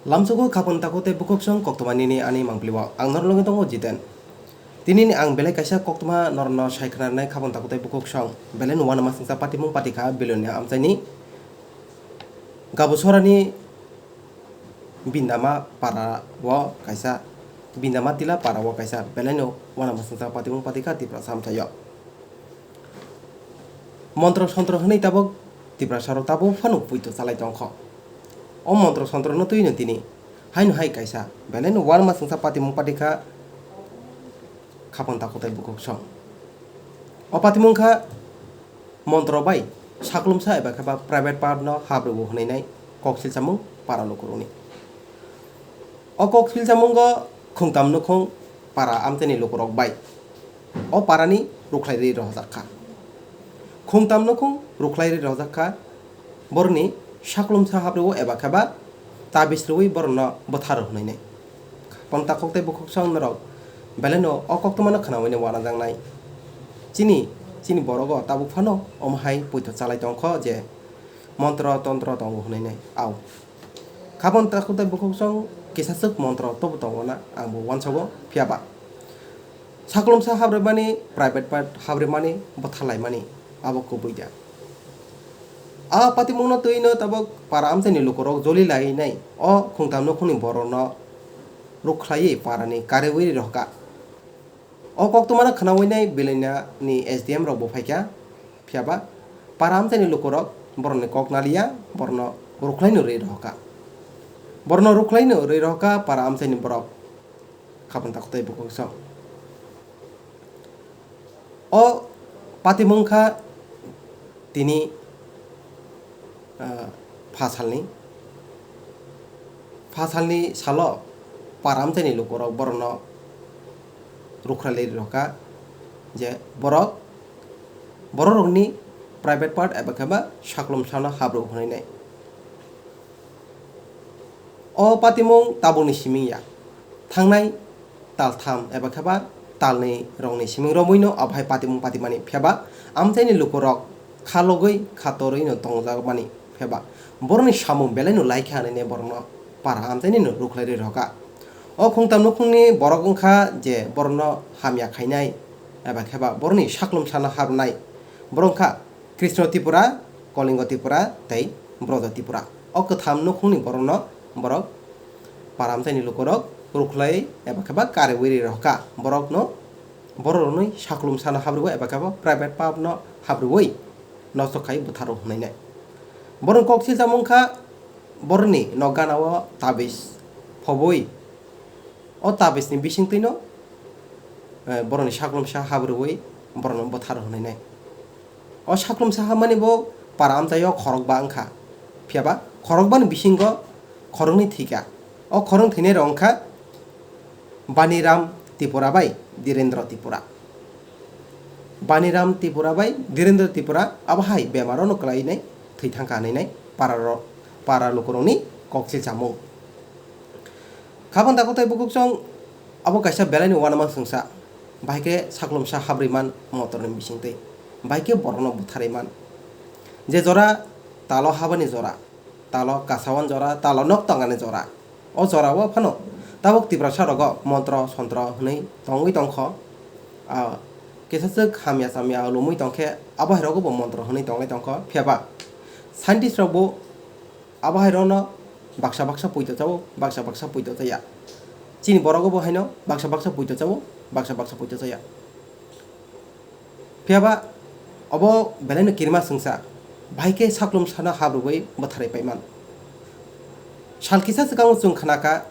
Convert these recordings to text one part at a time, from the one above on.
Lamsuko kapon takote bukok song koktoma nini ani mangpliwa ang norlong tongo jiten. Tinini ang belai kaisa koktoma norno saikna nai kapon takote bukok song belen wana masingsa patimung patika belonya amsani gabusorani bindama para wo kaisa bindama tila para wo kaisa beleno wana masingsa patimung patika tipra samsayo. Montro sontro hnei tabok tipra sarok tabok fanu puito salai tongkho. O montro sontro no tuino tini hainu hai kaisa beleno wana masingsa patimung patika kapon takote bukok song. O patimung kha montro bai saklom sa eba khaba private part no haprwui hnei nai koksil samung para lokoroni. O koksil samung go khungtham nukhung para amteni lokorok bai. O parani rukhlairi rohorkha. Khungtham nukhung rukhlairi rohorkha borni saklom sa haprwui eba khaba tabisrui borno bwtharkha hnei nai. Kapon takote bukok song norok beleno o koktomano khanawaini wana jangnai. Chini borogo tabuk fano omhai puito salai tongkho je montro tontro tongo hnei nai au. Kapon takote bukok song kisasuk montro tobo tongona angbo wansago phiaba. Saklom sa habremani private part habremani bwthalai mani abo kubuida. A patimung no tuino tabok para amteni lokorok joli lai nai o khungtham nukhungni borono rukhlai parani kariwi rohorkha. O koktomano khanawainai belena ni SDM rok bo phaikya phiaba para amteni lokorok boroni koknalia borno rukhlaino rei rohorkha. Borno rukhlaino rei rohorkha para amteni borok kapon takote bukok song. O patimung kha tini fasalni salo para amteni lokorok borno rukhlai rohorkha je borokni private part eba khaba saklom sana habrwui hnei nai. O patimung taboni simingya thangnai taltham eba khaba talni rongni siming romuino abhai patimung patimani phiaba amteni lokorok khalogoi khatoroi no tongjagmani phiaba boroni samung beleno laikha hnei borno para amteni no rukhlai rohorkha. O khungtham nukhungni borok wngkha je borno hamya khainai eba kheba boroni saklom sana habnai borok wngkha Krishna Tripura, Kolingo Tripura tei Brojo Tripura. O kwtham nukhungni borokno borok para amteni lokorok rukhlai eba kheba kariwi rohorkha borokni saklom sana haprwui eba kheba private part no haprwui nosto khai bwtharkha hnei nai. Borok koksil samung kha borni noganao tabis phobui. O tabisni bisingtui no boroni saklom sa haprwui borno bwtharkha hnei nai. O saklom sa mani bo para amtayo khorokba wngkha phiaba khorokbani bisingo khorokni thwikha. O khorok thwinai rok wngkha baniram Tripura bai Direndra Tripura. Baniram Tripura bai Direndra Tripura abhai bemaro no klai nai thwithangkha hnei nai para lokorokni koksil samung. Kapon takote bukok song abo kaisa belai no wanamang sungsa baike saklom sa habriman motorni bisingtui baike borokno bwtharaiman je jora talo habani jora talo kasawan jora talo nok tangani jora o jora o phano tabok tipra sarogo montro sontro hnei tongui tongkho kisasuk hamya samya lumui tongkhe abahairogo bo montro hnei tonglai tongkho phiaba scientist rok bo abahairono baksa puito chao baksa puito chaya. Chini borogo bo haino baksa puito chao baksa puito chaya. Phiaba obo beleno kirma sungsa baike saklom sana habrwui bwtharai paiman. Salkisa sikang chung khanaka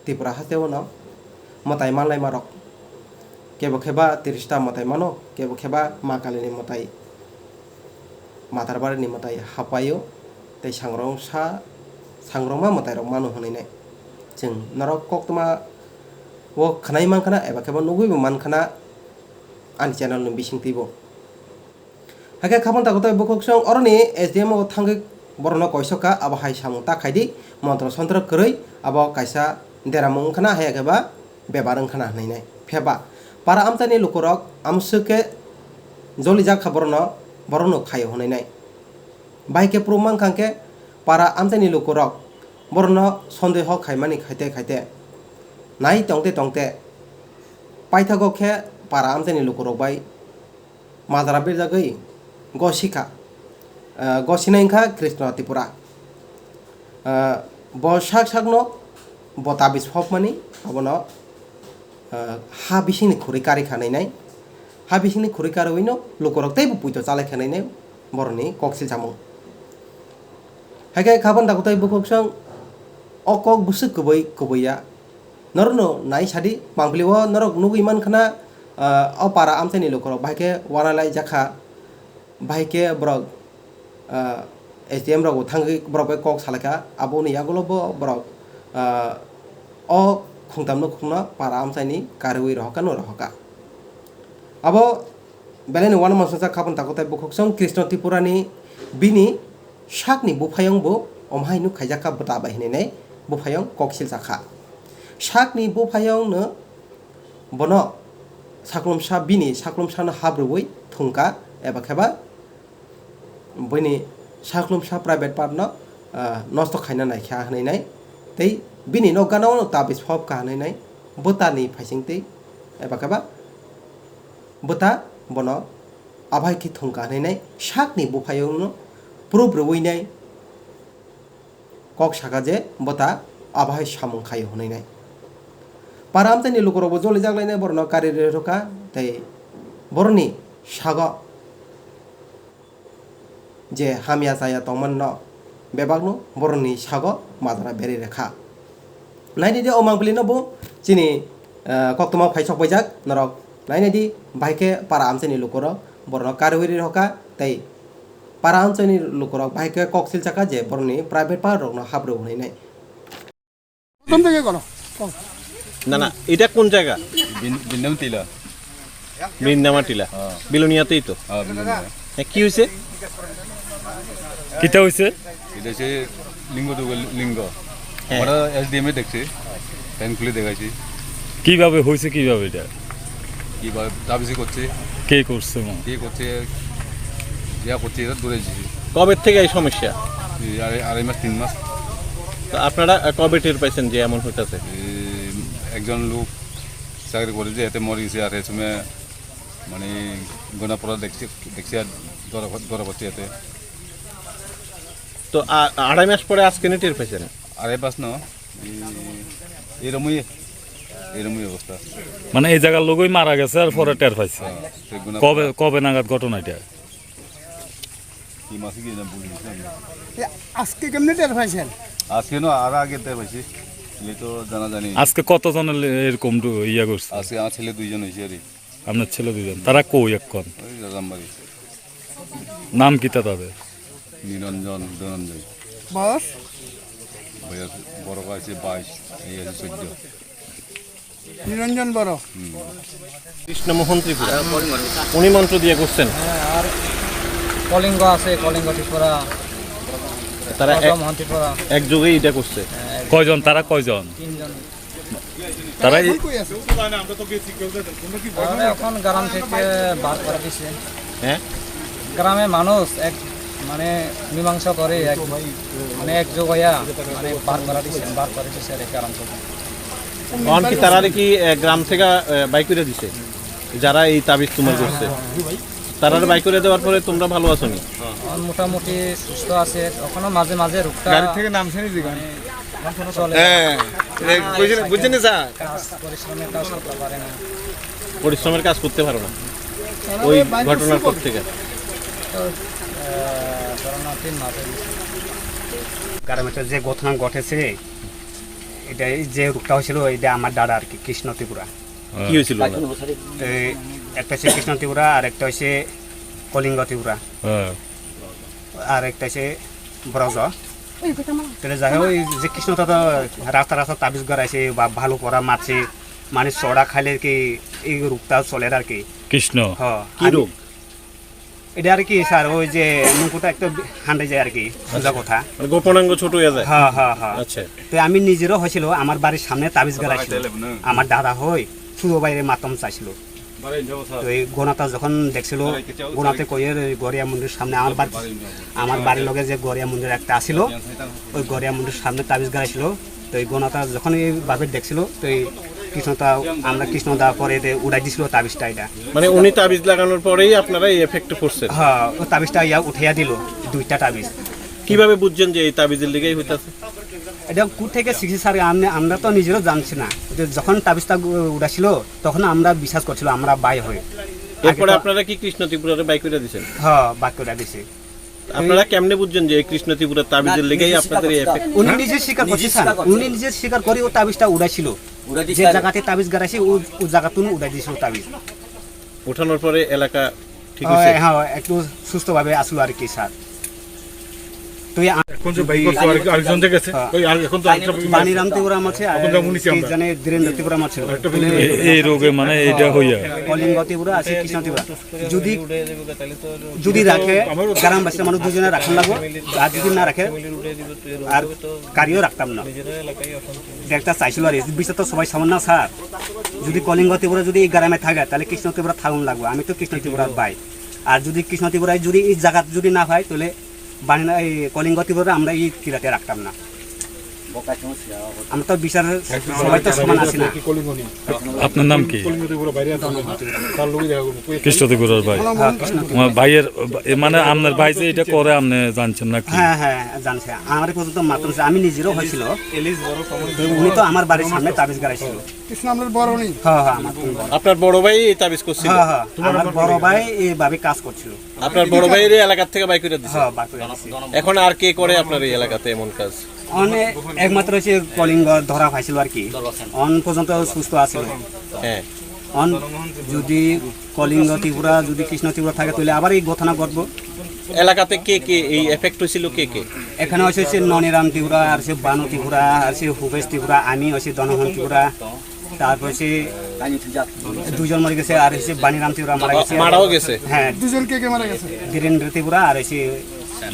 Tripura hasteo no motai manlai marok kebo kheba 30 ta motai mano kebo kheba ma kalini motai matarbar ni motai hapayo tei sangrongma motai rok mano hnei nai. Jeng norok koktoma o khnai mankhana eba kheba nugui bo mankhana ani channel ni bisingtui bo. Hake kapon takote bukok song oroni SDM o thangui borno koisoka abo hai samung ta khaidi montro sontro kwrui abo kaisa deramung wngkhana haya kheba bebar wngkhana hnei nai phiaba para amtani lokorok amsuke joli jakha borno khaio hnei nai. Baike prumang khangke para amtani lokorok বরণ সন্দেহ খাইমানি খাইতে খাইতে নাই টংতে টংতে পাইথাগো খে পারা আমতেনি লুকুরবাই Madara বেজাগै গসিকা গসিনাইখা Krishna Tripura ব সাক সাকনো বতা বিসফক মানি আবনো ha bising ni khuri kari khanai nai ha bising ni khuri kari wino lukorok tei bupuito chalai khanai nai boroni koksil jamung hakai khaban dakutai bukoksang okok busuk kubuya norno nai sadi mangpliwo norok nugi man khana opara amteni lukorok bahke wanalai jakha bahke brok ATM rok thangi brok kok salaka aboni yagulobo brok o khungtham nukhungno para amsaini kariwi rohorkha no rohorkha abo beleni wan masasa khabon takotai bukhoksong krishna tripurani bini sakni bufayong bo omhai nu khaijaka bota bahine nei bufayong koksil jakha sakni bufayong no bono saklom sa bini saklom sa no haprwui thwikha eba kheba bini saklom sa private part no nosto khaina nai kha hanai nai tei bini no gana no tabis phop ka hanai nai bota ni phaising tei eba kheba bota bono abai ki thungka hanai nai sakni bufayong no prubruwi nai kok saka je bota abai samung khai hanai nai param tani lukorobo joli jaglai nai borno karire roka tei borni saga je hamia saya tongman no bebagno borni saga madara beri rekha naini di omang beli no bo chini koktoma phaisok bajak norok naini di baike para amchani lukoro borno kariwi rohorkha tei para amchani lukoro baike koksil chaka je borni private part rok no habru hunai nai কোন জায়গায় করো না না এটা কোন জায়গা বিন্দাম টিলা বৃন্দামা টিলা বিলোনিয়াতেই তো কি হয়েছে কিটা হইছে এটা হচ্ছে লিঙ্গ তো লিঙ্গ আমরা এসডিএম এ দেখছি ফ্যান খুলে দেখাইছি কিভাবে হইছে কিভাবে এটা কিভাবে দাবিজি করছে কে করছে কে করছে ইয়া করছে এটা দূরে যাচ্ছি কবে থেকে এই সমস্যা আড়াই মাস 3 মাস তো আপনারা কবে টের পাইছেন যে এমন হইতাছে একজন লোক চাকরি করে যে এতে মরিছে আর এই সময় মানে গোনা পড়া দেখছি আর ধরা পড়ছে এতে তো আড়াই মাস পরে আজকে টের পাইছেন আড়াই মাস না এরমই অবস্থা মানে এই জায়গার লোকই মারা গেছে আর পরে টের পাইছে কবে কবে নাগাদ ঘটনা এটা কি মাসে কি জানি বলি আজকে কেমনে টের পাইছেন আজকে না আর আগে টের পাইছি এই তো জানা জানি আজকে কতজন এরকম ইয়া করছে আজকে আমার ছেলে 2 জন হইছে আরে আপনার ছেলে 2 জন তারা কই এখন ওই রাজামবাড়ি নাম কি তাদের নিরঞ্জন ধনঞ্জয় বয়স বড় আছে 22 এই আছে 14 নিরঞ্জন বড় কৃষ্ণমোহন ত্রিপুরা উনি মন্ত্র দিয়ে করছেন আর কলিঙ্গ আছে কলিঙ্গ ত্রিপুরা তারা ত্রিপুরা একযোগেই এটা করছে কয়জন তারা কয়জন 3 জন তারা তাহলে এখন গ্রাম থেকে বার করে দিছে হ্যাঁ গ্রামে মানুষ এক মানে মীমাংসা করে এক মানে একযোগ হইয়া মানে বার করে দিছে আর গ্রাম থেকে অন কি তারা কি গ্রাম থেকে বাইক করে দিছে যারা এই তাবিজ তোমার করছে তারা বাইক করে দেওয়ার পরে তোমরা ভালো আছো নি মোটামুটি সুস্থ আছে এখনো মাঝে মাঝে রোগটা গাড়ি থেকে নামছে নি দিগান চলে বুঝছেন স্যার পরিশ্রমের কাজ করতে পারে না পরিশ্রমের কাজ করতে পারো না ওই ঘটনার পর থেকে তো করোনাতে মাঝে গ্রামে যে ঘটনা ঘটেছে এটা যে রোগটা হয়েছিল এটা আমার দাদা আর কি কৃষ্ণ ত্রিপুরা কি হয়েছিল একটা হচ্ছে কৃষ্ণ ত্রিপুরা আর একটা হচ্ছে কলিঙ্গ ত্রিপুরা আর একটা হচ্ছে ব্রজ তাহলে যাই হোক যে কৃষ্ণ দাদা রাস্তা রাস্তা তাবিজ গড়াইছে বা ভালো করা মারছে মানে চড়া খাইলে কি এই রোগটা চলে আর কি কৃষ্ণ কি রোগ এটা আর কি স্যার ওই যে মুখটা একটু হান্ডে যায় আর কি সোজা কথা গোপনাঙ্গ ছোট হয়ে যায় হ্যাঁ হ্যাঁ হ্যাঁ আচ্ছা তো আমি নিজেরও হয়েছিল আমার বাড়ির সামনে তাবিজ গড়াইছিল আমার দাদা হই ছোট বাইরে মাতম চাইছিল তো এই গোনাটা যখন দেখছিল গোনাতে কইয়ের ওই গড়িয়া মন্দিরের সামনে আমার বাড়ির লগে যে গড়িয়া মন্দির একটা আসিল ওই গড়িয়া মন্দিরের সামনে তাবিজ গাড়াইছিল। তো এই গোনাটা যখন এইভাবে দেখছিল তো এই কৃষ্ণতা আমরা কৃষ্ণদা পরে উড়াই দিছিল তাবিজটা। এটা মানে উনি তাবিজ লাগানোর পরেই আপনারা এই এফেক্টে পড়ছেন? হ্যাঁ, ও তাবিজটা উঠাইয়া দিল, 2টা তাবিজ। কিভাবে বুঝছেন যে এই তাবিজের লিগেই হইতাছে? এটা থেকে শিখছি স্যার, আমরা তো নিজেরও জানছি না। যখন তাবিজটা উড়াছিল তখন আমরা বিশ্বাস করছিল আমরা বাই হয়ে। এরপরে আপনারা কি কৃষ্ণ ত্রিপুরারে বাই করে দিয়েছেন? হ্যাঁ, বাই করে দিছি। আপনারা কেমনে বুঝছেন যে এই কৃষ্ণ ত্রিপুরার তাবিজের লিগেই আপনাদের এই এফেক্ট? উনি নিজে স্বীকার করছে স্যার, উনি নিজে স্বীকার করে ও তাবিজটা উড়াইছিল, যে জায়গাতে তাবিজ গাড়াইছে ও জায়গাতুন উড়াই দিয়েছিল তাবিজ। উঠানোর পরে এলাকা ঠিক হয়েছে? হ্যাঁ, একটু সুস্থভাবে আসলো আর কি স্যার। তো বাণীরাম ত্রিপুরাম আছে, জানে ধীরেন্দ্র ত্রিপুরাম আছে। এই রোগে মানে এইটা হইয়া কলিঙ্গ ত্রিপুরা আছে, কৃষ্ণ ত্রিপুরা। যদি রাখে গ্রামবাসীর মানুষ দুজনে রাখান লাগবো, আর যদি না রাখে আর কারিও রাখতাম না। একটা চাইছিল আর বিষয় তো সবাই সমান না স্যার। যদি কলিঙ্গ ত্রিপুরা যদি এই গ্রামে থাকে তাহলে কৃষ্ণ ত্রিপুরা থাকুন লাগবে। আমি তো কৃষ্ণ ত্রিপুরার ভাই, আর যদি কৃষ্ণ ত্রিপুরায় যদি এই জায়গা যদি না হয় তাহলে বাণী এই কলিঙ্গ ত্রিপুরা আমরা এই কিরাতে রাখতাম না। আমরা তো বিচার সবাই তো সমান আছি না। আপনার নাম কি? কৃষ্ণ ত্রিপুরার ভাই। আমার ভাইয়ের মানে আপনার ভাই যে এটা করে আপনি জানছেন না? হ্যাঁ, জানছে। আমার পর্যন্ত মাত্র আমি নিজেরও হয়েছিল। উনি তো আমার বাড়ির সামনে তাবিজ গাড়াইছিল। হ্যাঁ, আপনার বড় ভাই এই তাবিজ করছিল? হ্যাঁ, আমার বড় ভাই এইভাবে কাজ করছিল। আপনার বড় ভাইয়ের এলাকা থেকে বাই করে দিয়েছে? হ্যাঁ, বাই করে দিয়েছে। এখন আর কে করে আপনার এই এলাকাতে এমন কাজ? একমাত্র হচ্ছে কলিঙ্গ ধরা হয়েছিল আর কি, অন পর্যন্ত সুস্থ আছিল। হ্যাঁ, অন যদি কলিঙ্গ ত্রিপুরা যদি কৃষ্ণ ত্রিপুরা থাকে তাহলে আবার এই ঘটনা ঘটবো। এলাকাতে কে কে এই এফেক্ট হয়েছিল? কে কে? এখানে হচ্ছে ননিরাম ত্রিপুরা, আর সে বানু ত্রিপুরা, আর সে হুবেশ ত্রিপুরা, আমি হচ্ছে দনহন ত্রিপুরা, তারপর হচ্ছে 2জন মরে গেছে, আর হচ্ছে বাণীরাম ত্রিপুরা মারা গেছে। মারাও গেছে? হ্যাঁ, 2জন কে মারা গেছে? ধীরেন্দ্র ত্রিপুরা আর হচ্ছে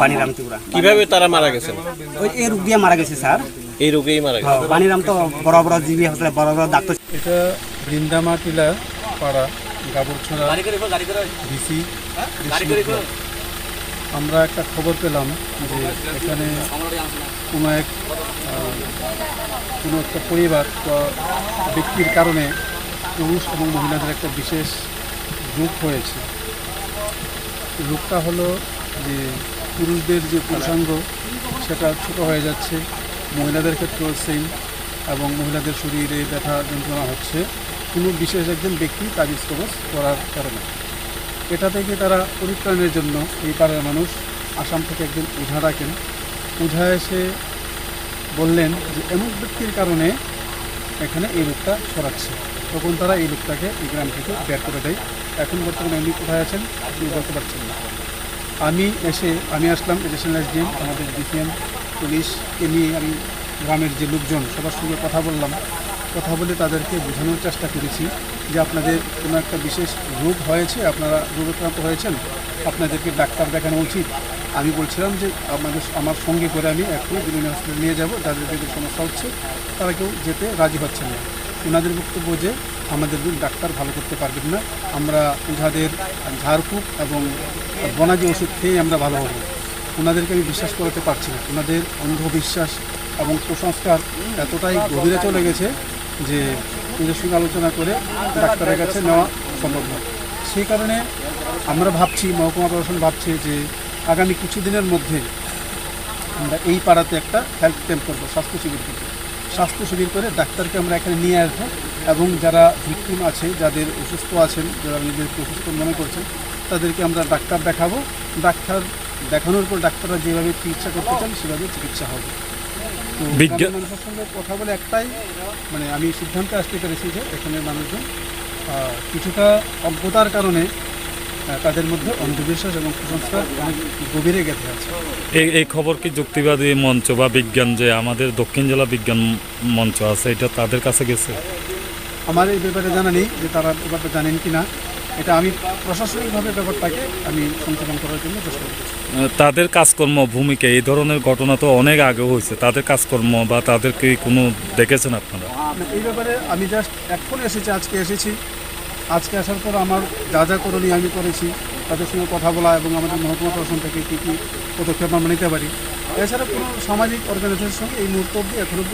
বাণীরাম ত্রিপুরা। কিভাবে তারা মারা গেছে? ওই এই রোগ দিয়ে মারা গেছে স্যার। এই রোগেই মারা গেছে? বাণীরাম তো বড় বড় জীবী হাসপাতালে বড় বড় ডাক্তার। এটা বৃন্দামাটিলা পাড়া গাবুরছড়া ভিসি। আমরা একটা খবর পেলাম যে এখানে কোনো একটা পরিবার বা ব্যক্তির কারণে পুরুষ এবং মহিলাদের একটা বিশেষ রোগ হয়েছে। রোগটা হলো যে পুরুষদের যে পুরুষাঙ্গ সেটা ছোট হয়ে যাচ্ছে, মহিলাদের ক্ষেত্রেও সেম, এবং মহিলাদের শরীরে ব্যথা যন্ত্রণা হচ্ছে কোনো বিশেষ একজন ব্যক্তি তাবিজ কবজ করার কারণে। এটা থেকে তারা পরিত্রাণের জন্য এই পাড়ার মানুষ আসাম থেকে একজন ওঝা ডাকেন। ওঝা এসে বললেন যে এমন ব্যক্তির কারণে এখানে এই রোগটা ছড়াচ্ছে। তখন তারা এই লোকটাকে এই গ্রাম থেকে বের করে দেয়। এখন বর্তমানে উনি কোথায় আছেন আপনি বলতে পারছেন না। আমি আসলাম এডিশনাল এসডিএম, আমাদের ডিসিএম, পুলিশকে নিয়ে আমি গ্রামের যে লোকজন সবার সঙ্গে কথা বললাম। কথা বলে তাদেরকে বোঝানোর চেষ্টা করেছি যে আপনাদের কোনো একটা বিশেষ রোগ হয়েছে, আপনারা রোগাক্রান্ত হয়েছেন, আপনাদেরকে ডাক্তার দেখানো উচিত। আমি বলছিলাম যে আমার সঙ্গে করে আমি এখনই বিভিন্ন হসপিটালে নিয়ে যাব, যাদের যাদের সমস্যা হচ্ছে তারা কেউ যেতে রাজি হচ্ছেন না। ওনাদের বক্তব্য যে আমাদের ডাক্তার ভালো করতে পারবেন না, আমরা ওঝাদের ঝাড়ফুঁক এবং বনাজি ওষুধ খেয়েই আমরা ভালো হব। ওনাদেরকে আমি বিশ্বাস করাতে পারছি না। ওনাদের অন্ধবিশ্বাস এবং কুসংস্কার এতটাই গভীরে চলে গেছে যে ওদের সঙ্গে আলোচনা করে ডাক্তারের কাছে নেওয়া সম্ভব নয়। সেই কারণে আমরা ভাবছি, মহকুমা প্রশাসন ভাবছে যে আগামী কিছু দিনের মধ্যে আমরা এই পাড়াতে একটা হেলথ ক্যাম্প করবো, স্বাস্থ্য শিবির করবো। স্বাস্থ্য শিবির করে ডাক্তারকে আমরা এখানে নিয়ে আসবো এবং যারা ভিকটিম আছে, যাদের অসুস্থ আছেন, যারা নিজেদেরকে অসুস্থ মনে করছেন, তাদেরকে আমরা ডাক্তার দেখাবো। ডাক্তার দেখানোর পর ডাক্তাররা যেভাবে চিকিৎসা করতে চান সেভাবে চিকিৎসা হবে। তো মানুষের সঙ্গে কথা বলে একটাই আমি সিদ্ধান্তে আসতে পেরেছি যে এখানের মানুষজন কিছুটা অজ্ঞতার কারণে তাদের মধ্যে অন্ধবিশ্বাস এবং কুসংস্কার অনেক গভীরে গেঁথে আছে। এই খবর কি যুক্তিবাদী মঞ্চ বা বিজ্ঞান, যে আমাদের দক্ষিণ জেলা বিজ্ঞান মঞ্চ আছে, এটা তাদের কাছে গেছে? আমার এই ব্যাপারে জানা নেই যে তারা ব্যাপারটা জানেন কি না। এটা আমি প্রশাসনিকভাবে ব্যাপারটাকে আমি সংশোধন করার জন্য চেষ্টা করছি। তাদের কাজকর্ম ভূমিকা, এই ধরনের ঘটনা তো অনেক আগে হয়েছে, তাদের কাজকর্ম বা তাদেরকে কোনো দেখেছেন আপনারা? এই ব্যাপারে আমি জাস্ট এখন এসেছি, আজকে এসেছি। আজকে আসার পর আমার যা যা করণীয় আমি করেছি, তাদের সঙ্গে কথা বলা এবং আমাদের মহকুমা প্রশাসন থেকে কী কী পদক্ষেপ আমরা নিতে পারি। এছাড়া কোনো সামাজিক অর্গানাইজেশনের সঙ্গে এই মুহূর্ত অবধি এখনও